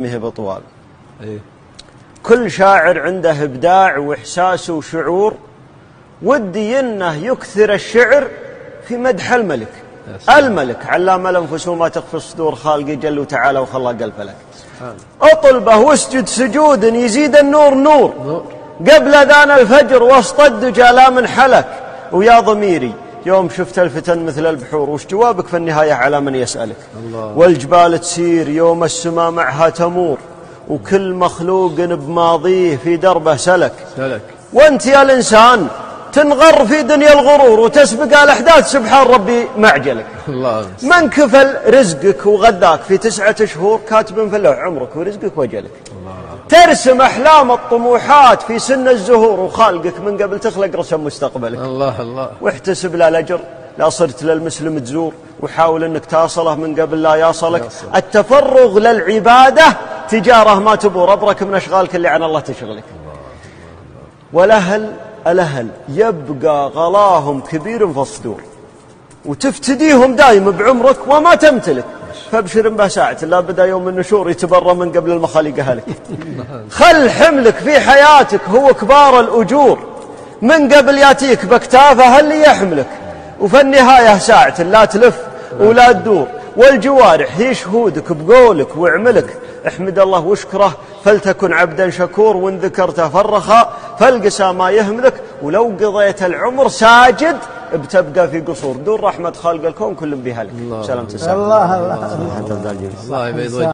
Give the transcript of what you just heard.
بطوال. كل شاعر عنده إبداع وإحساس وشعور، ودي إنه يكثر الشعر في مدح الملك. الملك علام الأنفس وما تخفي الصدور، خالقي جل وتعالى وخلق الفلك. أطلبه واسجد سجود يزيد النور نور، قبل أذان الفجر وسط الدجى لا من حلك. ويا ضميري يوم شفت الفتن مثل البحور، وش جوابك في النهاية على من يسألك؟ والجبال تسير يوم السماء معها تمور، وكل مخلوق بماضيه في دربه سلك. وانت يا الإنسان تنغر في دنيا الغرور، وتسبق الأحداث سبحان ربي معجلك. من كفل رزقك وغداك في 9 شهور، كاتب في اللوح عمرك ورزقك وجلك. ترسم أحلام الطموحات في سن الزهور، وخالقك من قبل تخلق رسم مستقبلك. واحتسب لا الأجر لا صرت للمسلم تزور، وحاول أنك تصله من قبل لا يصلك. التفرغ للعبادة تجارة ما تبور، أبرك من أشغالك اللي عن الله تشغلك. الأهل يبقى غلاهم كبير في الصدور، وتفتديهم دايم بعمرك وما تمتلك. فابشر به ساعة لا بدا يوم النشور، يتبرى من قبل المخاليق أهلك. خل حملك في حياتك هو كبار الأجور، من قبل ياتيك باكتافه اللي يحملك. وفي النهاية ساعة لا تلف ولا تدور، والجوارح هي شهودك بقولك وعملك. احمد الله واشكره فلتكن عبدا شكور، وان ذكرته فرخا فالقسى ما يهملك. ولو قضيت العمر ساجد بتبقى في قصور، دون رحمة خالق الكون كل بها لك. سلامة الله.